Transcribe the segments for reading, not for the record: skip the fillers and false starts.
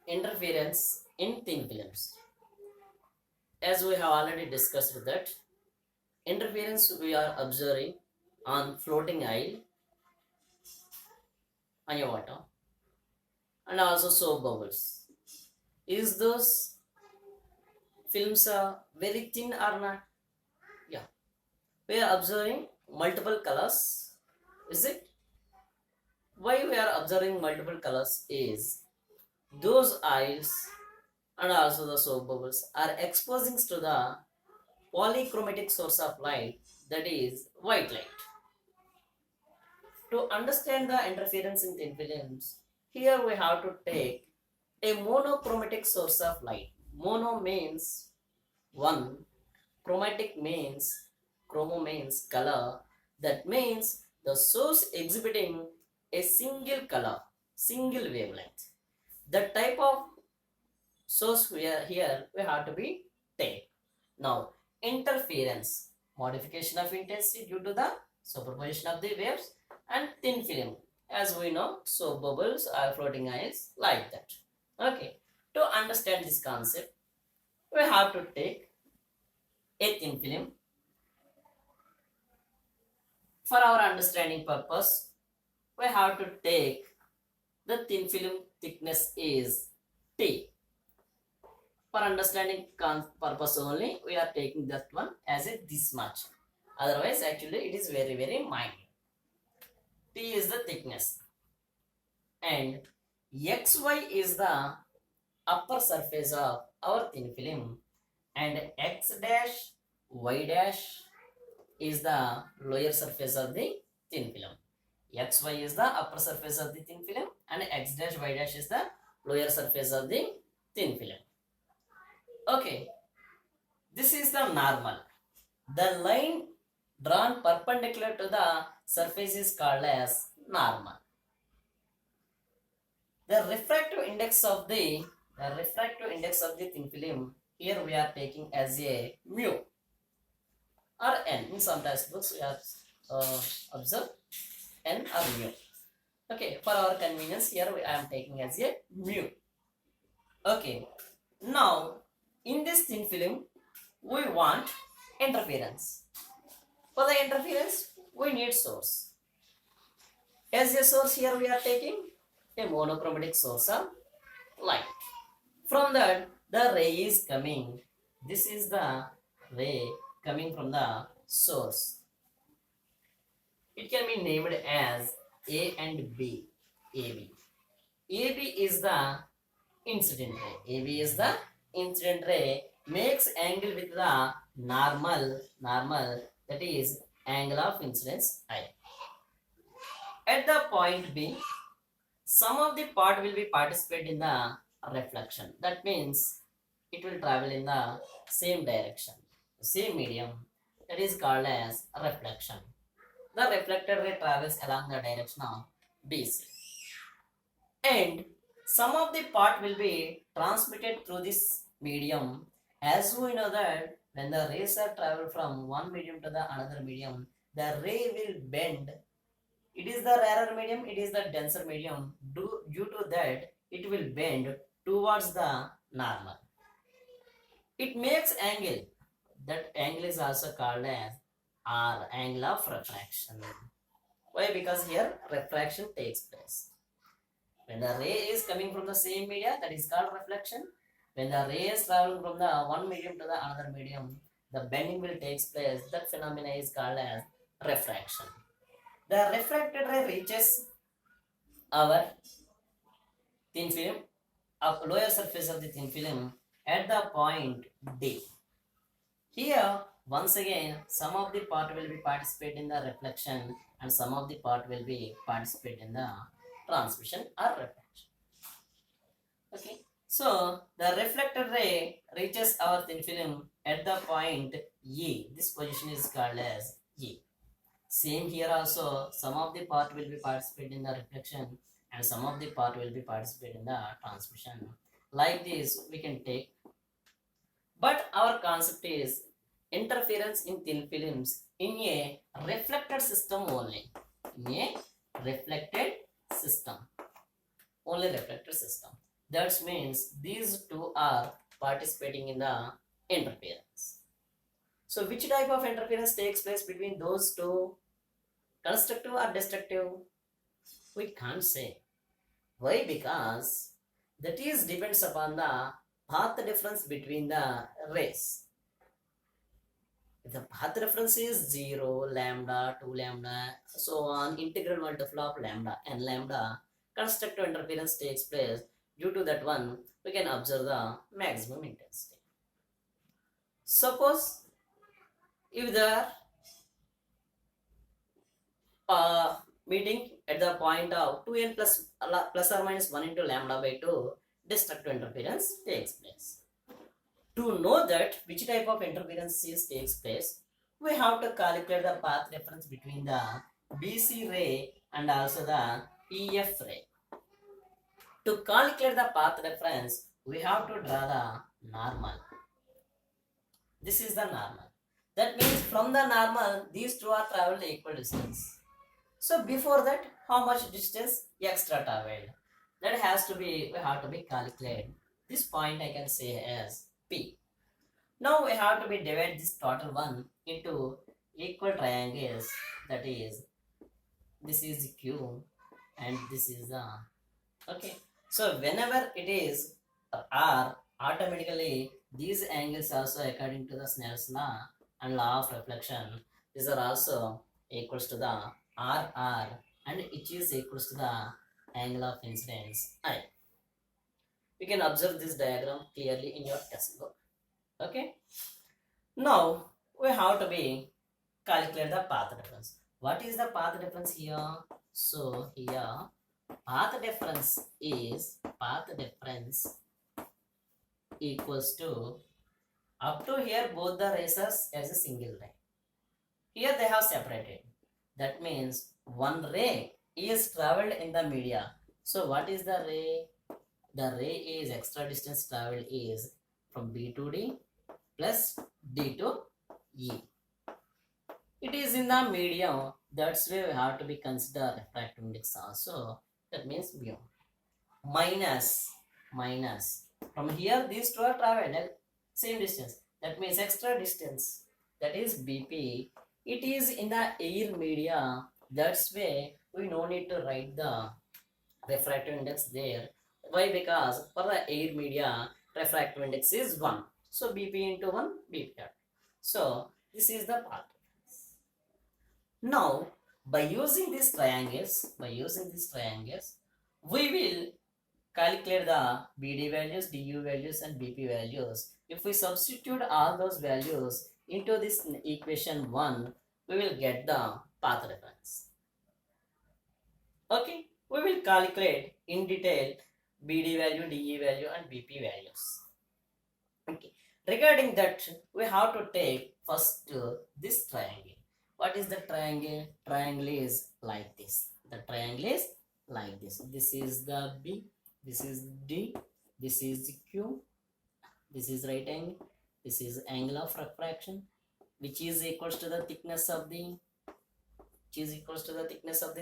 Interference in thin films. As we have already discussed that interference we are observing on floating oil, on your water, and also soap bubbles. Is those films very thin or not? Yeah, we are observing multiple colors. Is it? Why we are observing multiple colors is those oils and also the soap bubbles are exposing to the polychromatic source of light, that is white light. To understand the interference in thin films, here we have to take a monochromatic source of light. Mono means one, chromatic means chromo means color. That means the source exhibiting a single color, single wavelength. The type of source we have to be take. Now, interference, modification of intensity due to the superposition of the waves and thin film. As we know, so bubbles are floating ions like that. Okay, to understand this concept, we have to take a thin film. For our understanding purpose, we have to take the thin film thickness is T. For understanding purpose only, we are taking that one as a this much. Otherwise, actually, it is very, very minute. T is the thickness. And XY is the upper surface of our thin film. And X dash, Y dash is the lower surface of the thin film. XY is the upper surface of the thin film. And X dash, Y dash is the lower surface of the thin film. Okay, this is the normal. The line drawn perpendicular to the surface is called as normal. The refractive index of the thin film, here we are taking as a mu or n. In some textbooks we have observed n or mu. Okay, for our convenience here I am taking as a mu. Okay, now in this thin film we want interference. For the interference we need source. As a source here we are taking a monochromatic source of light. From that the ray is coming. This is the ray coming from the source. It can be named as A and B. AB. AB is the incident ray. AB is the incident ray, makes angle with the normal, that is angle of incidence I. At the point B, some of the part will be participate in the reflection. That means it will travel in the same direction, same medium. That is called as reflection. The reflected ray travels along the direction of BC. And some of the part will be transmitted through this medium. As we know that when the rays are travel from one medium to the another medium, the ray will bend. It is the rarer medium, it is the denser medium. Due to that, it will bend towards the normal. It makes angle. That angle is also called as R, angle of refraction. Why? Because here refraction takes place. When the ray is coming from the same media, that is called reflection. When the ray is traveling from the one medium to the another medium, the bending will take place. That phenomena is called as refraction. The refracted ray reaches our thin film, lower surface of the thin film at the point D. Here, once again, some of the part will be participate in the reflection and some of the part will be participate in the transmission or reflection. Okay, so the reflected ray reaches our thin film at the point E. This position is called as E. Same here also, some of the part will be participate in the reflection and some of the part will be participate in the transmission. Like this we can take. But our concept is interference in thin films in a reflected system only. In a reflected system. Only reflected system. That means these two are participating in the interference. So which type of interference takes place between those two? Constructive or destructive? We can't say. Why? Because that is depends upon the path difference between the rays. If the path difference is 0, lambda, 2 lambda, so on, integral multiple of lambda and lambda, constructive interference takes place. Due to that one, we can observe the maximum intensity. Suppose if the meeting at the point of 2n plus or minus 1 into lambda by 2, destructive interference takes place. To know that which type of interference takes place, we have to calculate the path difference between the BC ray and also the EF ray. To calculate the path difference, we have to draw the normal. This is the normal. That means from the normal, these two are traveled equal distance. So before that, how much distance extra traveled? That has to be, we have to be calculated. This point I can say as P. Now we have to be divide this total one into equal triangles. That is, this is Q and this is the, okay. So whenever it is R, automatically these angles also according to the Snell's law and law of reflection, these are also equals to the RR and it is equals to the angle of incidence I. You can observe this diagram clearly in your textbook. Okay. Now we have to be calculate the path difference. What is the path difference here? So here path difference equals to, up to here both the rays are as a single ray. Here they have separated. That means one ray is traveled in the media. So what is the ray? The ray is extra distance traveled is from B to D plus D to E. It is in the medium. That's why we have to be consider refractive index also. That means mu. Minus. From here these two are traveled same distance. That means extra distance. That is BP. It is in the air media. That's why we no need to write the refractive index there. Why? Because for the air media, refractive index is 1. So BP into 1, BP. So this is the part. Now by using these triangles, we will calculate the BD values, DU values and BP values. If we substitute all those values into this equation 1, we will get the path reference. Okay, we will calculate in detail BD value, DE value and BP values. Okay, regarding that, we have to take first this triangle. What is the triangle? Triangle is like this. The triangle is like this. This is the B, this is D, this is Q, this is right angle, this is angle of refraction, which is equals to the thickness of the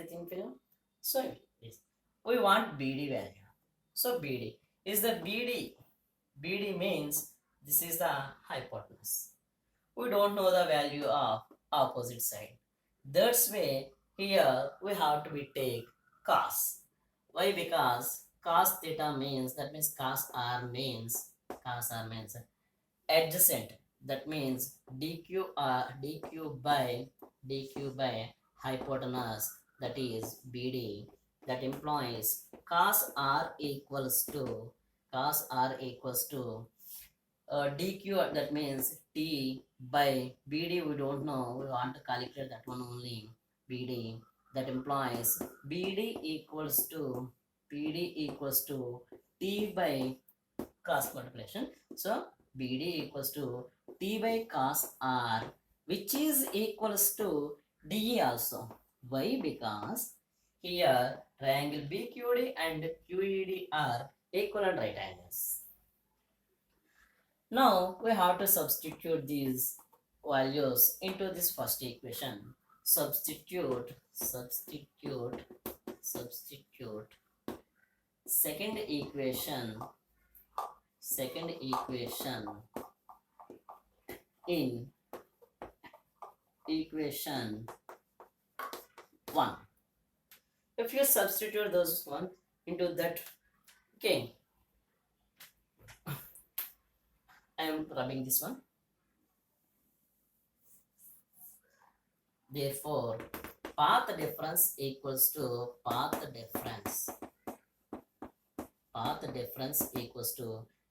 thin film. So this we want BD value. So BD is the BD means this is the hypotenuse. We don't know the value of opposite side. That's why here we have to be take cos. Why? Because cos theta means, that means cos R means adjacent. That means dq by hypotenuse, that is BD. That implies cos R equals to dq, that means T by BD. We don't know, we want to calculate that one only, BD. That implies BD equals to T by cos multiplication. So BD equals to T by cos R, which is equals to DE also. Why? Because here triangle BQD and QED are equivalent right angles. Now we have to substitute these values into this first equation. Substitute second equation in equation 1. If you substitute those one into that, okay, I am rubbing this one. Therefore, path difference equals to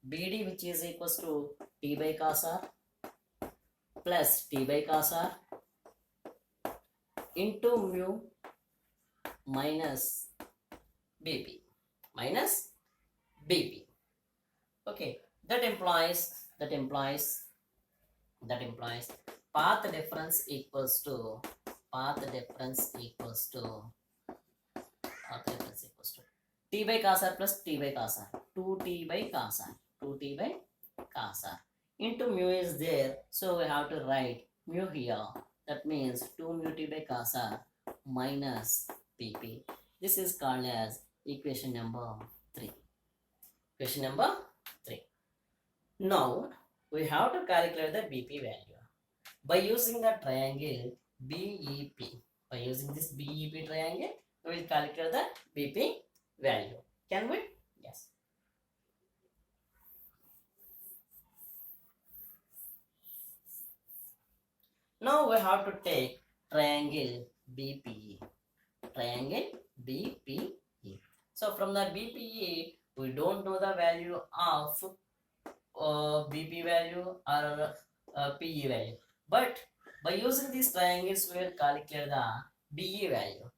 BD, which is equals to T by cos R plus T by cos R into mu minus BP. Okay, that implies path difference equals to T by cos R plus T by cos R, 2T by cos R into mu is there, so we have to write mu here. That means 2 mu T by cos R minus PP. This is called as equation number 3. Now we have to calculate the BP value by using the triangle BEP. By using this BEP triangle, we will calculate the BP value. Can we? Yes. Now we have to take triangle BPE. So from the BPE, we don't know the value of BP value or PE value. But by using these triangles, we will calculate the BE value.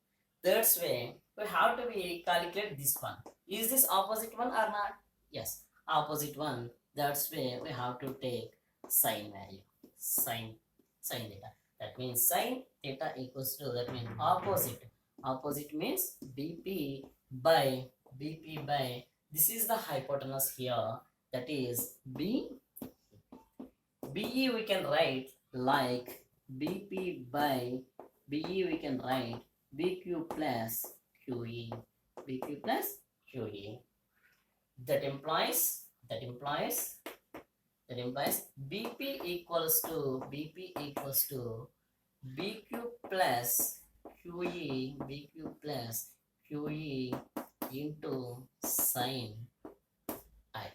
That's way we have to be calculate this one. Is this opposite one or not? Yes, opposite one. That's way we have to take sine value. Sine theta. That means sine theta equals to, that means opposite. Opposite means BP by this is the hypotenuse here. That is BE we can write like BP by BE we can write BQ plus QE. That implies BP equals to BQ plus QE into sine I.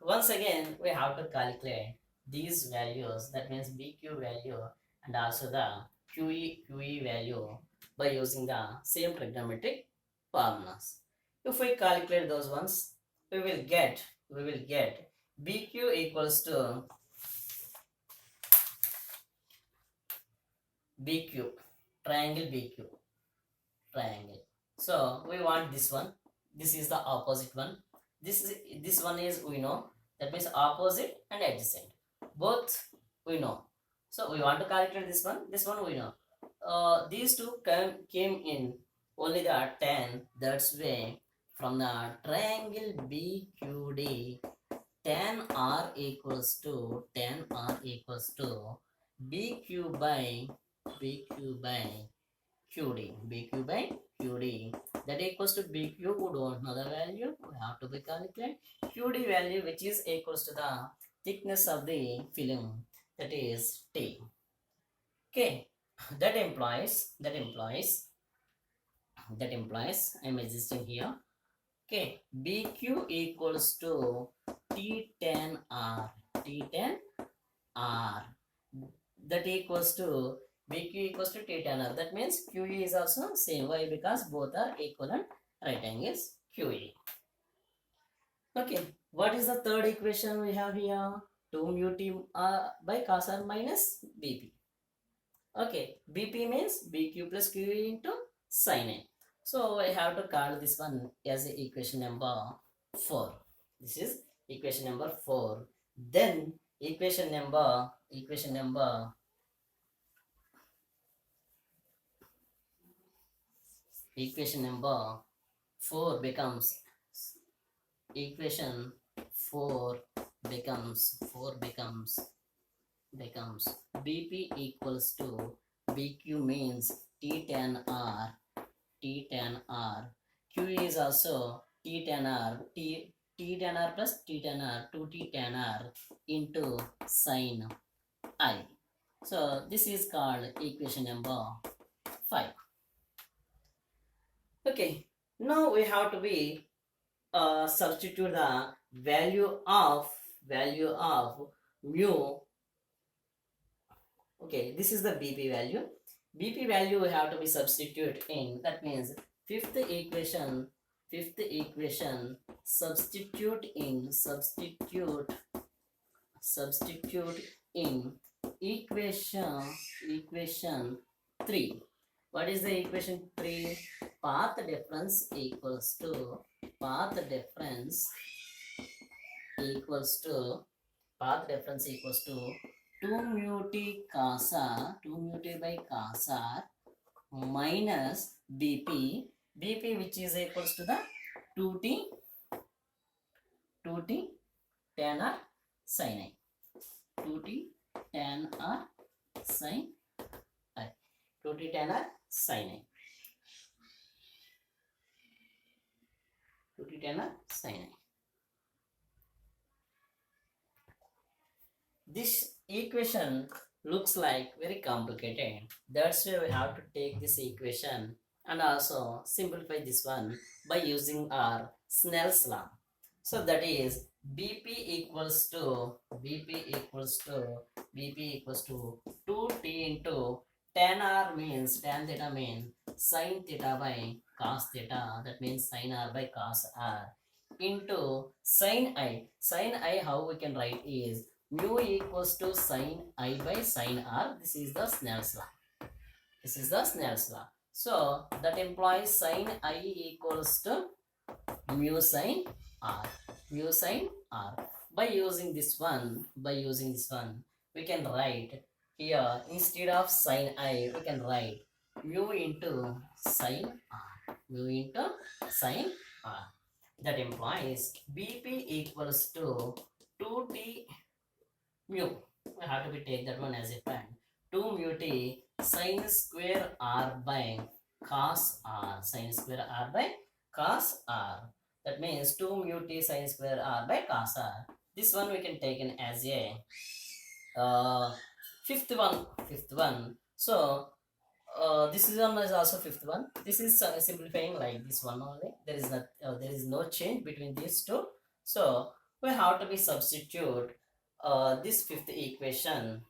Once again, we have to calculate these values, that means BQ value and also the QE value by using the same trigonometric formulas. If we calculate those ones, we will get BQ equals to BQ, triangle BQ. So we want this one. This is the opposite one. This one is we know, that means opposite and adjacent. Both we know. So we want to calculate this one. This one we know. These two came in only the tan. That's way from the triangle BQD, tan R equals to BQ by QD, that equals to BQ. We don't know the value, we have to be calculate QD value, which is equals to the thickness of the film, that is T. Okay, that implies I'm existing here. Okay, BQ equals to T tan R, that equals to BQ equals to T tan R. That means QE is also same. Why? Because both are equivalent right angles QE. Okay, what is the third equation we have here? 2 mu T by cos R minus BP. Okay, BP means BQ plus QE into sin A. So I have to call this one as equation number 4. This is equation number 4. Then equation number 4 becomes BP equals to BQ means T tan R Q is also T tan R, T tan R plus T tan R, 2T tan R into sine I. So this is called equation number 5. Okay, now we have to be substitute the value of mu. Okay, this is the BP value. BP value we have to be substitute in. That means fifth equation. Fifth equation. Substitute in equation 3. What is the equation 3? Path difference equals to path difference equals to 2 mu t cos r, 2 mu t by cos r minus BP which is equals to the 2t tan r sin I, 2t tan r sin I, 2t tan r sin I, 2t tan r sin I. This equation looks like very complicated. That's why we have to take this equation and also simplify this one by using our Snell's law. So that is BP equals to 2t into tan r means tan theta means sin theta by cos theta. That means sin r by cos r into sin I. Sin I, how we can write is mu equals to sin I by sin r. This is the Snell's law. So that implies sin I equals to mu sin r. By using this one, we can write here instead of sin I, we can write mu into sin r. That implies BP equals to 2t mu. We have to be take that one as a friend. 2 mu t sin square r by cos r. That means 2 mu t sin square r by cos r. This one we can take in as a fifth one. So this is one is also fifth one. This is simplifying like this one only. There is no change between these two. So we have to be substitute this fifth equation.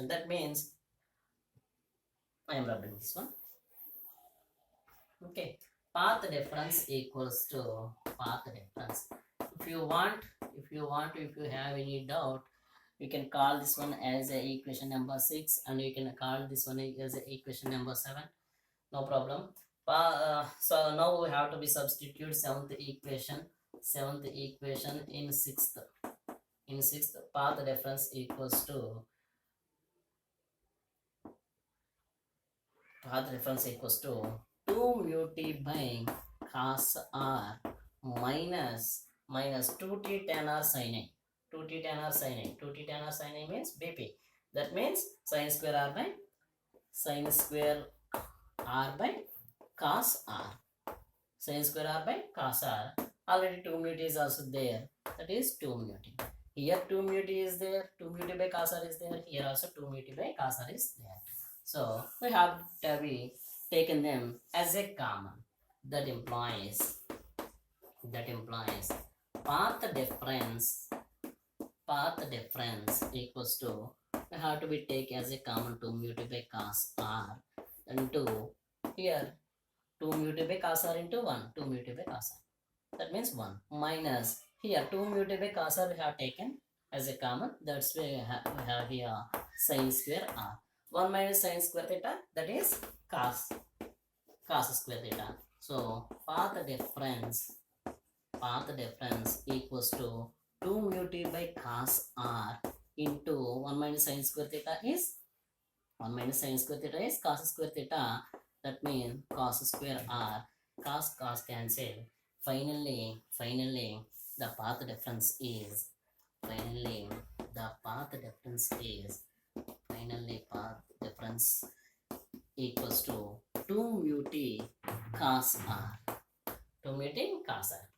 That means I am rubbing this one. Okay, path difference equals to path difference. If you have any doubt, you can call this one as a equation number 6 and you can call this one as a equation number 7. No problem. So now we have to be substitute seventh equation in sixth. Path difference equals to 2 mu t by cos r minus 2t tan r sin I. 2t tan r sin I means BP. That means sin square r by cos r. Already 2 mu t is also there. That is 2 mu t. Here 2 mu t is there. 2 mu t by cos r is there. Here also 2 mu t by cos r is there. So we have to be taken them as a common. That implies path difference equals to, we have to be take as a common 2 mu t by cos r into here 2 mu t by cos r into 1 2 mu t by cos r. That means 1 minus here 2 mu t by cos r we have taken as a common. That's why we have here sin square r. 1 minus sin square theta, that is cos square theta. So path difference equals to 2 mu t by cos r into 1 minus sin square theta is cos square theta. That means cos square r. Cos cancel. Finally the path difference is equals to 2 mu t cos r. 2 mu t cos r.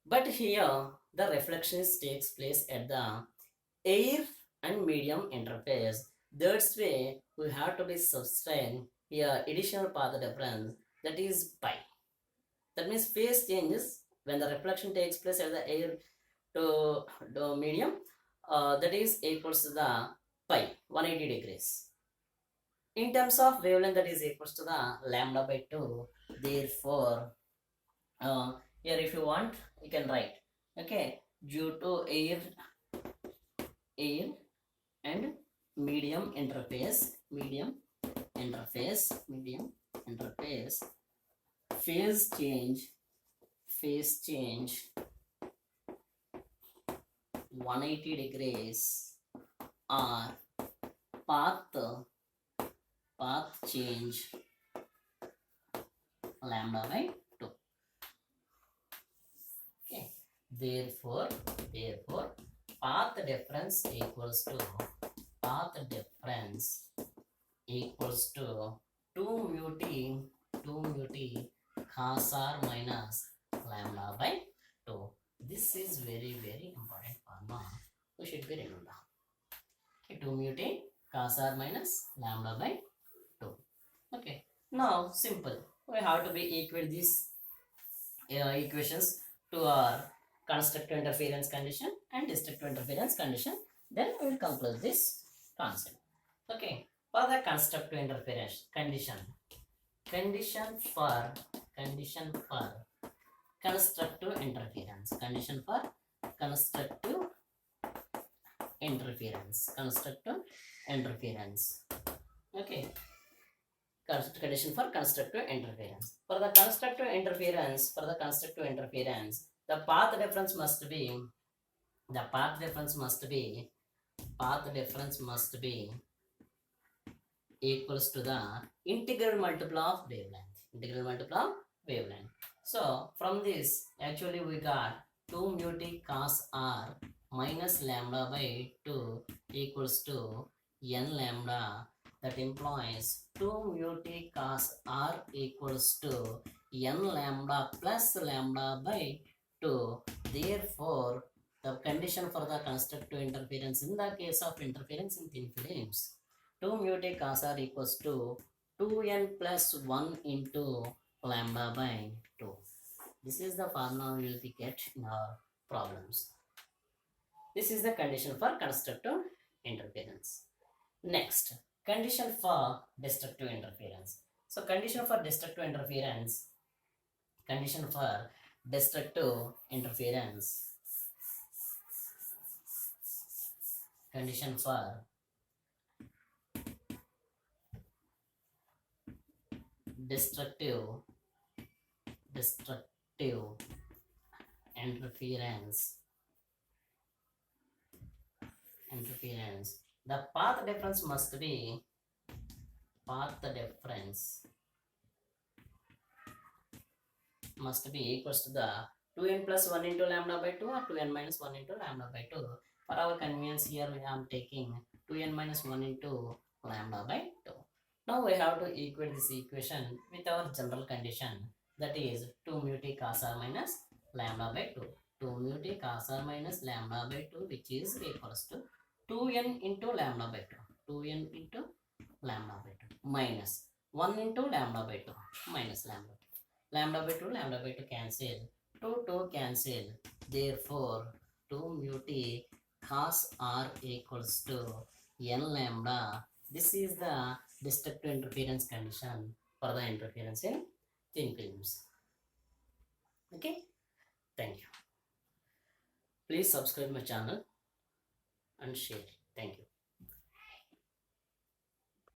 But here the reflection takes place at the air and medium interface. That's way we have to be sustain here additional path difference, that is pi. That means phase changes when the reflection takes place at the air to the medium, that is equals to the pi 180 degrees. In terms of wavelength, that is equals to the lambda by 2. Therefore, here if you want, you can write, okay, due to air and medium interface, phase change 180 degrees, or path change lambda by 2. Okay, therefore path difference equals to 2 mu t cos r minus lambda by 2. This is very important formula, we should be remember. Okay, 2 mu t cos r minus lambda by 2. Okay, now simple, we have to be equal these equations to our constructive interference condition and destructive interference condition, then we will conclude this concept. Okay, for the constructive interference condition for constructive interference, okay, condition for constructive interference. For the constructive interference, the path difference must be equals to the integral multiple of wavelength. So from this, actually we got 2 mu t cos r minus lambda by 2 equals to n lambda. That implies 2 mu t cos r equals to n lambda plus lambda by 2. Therefore, the condition for the constructive interference in the case of interference in thin films, 2 mu t cos r equals to 2n plus 1 into lambda by 2. This is the formula we will get in our problems. This is the condition for constructive interference. Next, condition for destructive interference. So condition for destructive interference, condition for destructive interference, condition for destructive interference, the path difference must be equals to the 2n plus 1 into lambda by 2 or 2n minus 1 into lambda by 2. For our convenience here we are taking 2n minus 1 into lambda by 2. Now we have to equate this equation with our general condition, that is 2 mu t cos r minus lambda by 2. 2 mu t cos r minus lambda by 2, which is equals to 2n into lambda by 2. 2n into lambda by 2 minus 1 into lambda by 2 minus lambda. Lambda by 2 cancel. 2 cancel. Therefore, 2 mu t cos r equals to n lambda. This is the destructive interference condition for the interference in thin films. Okay, thank you. Please subscribe my channel and share. Thank you.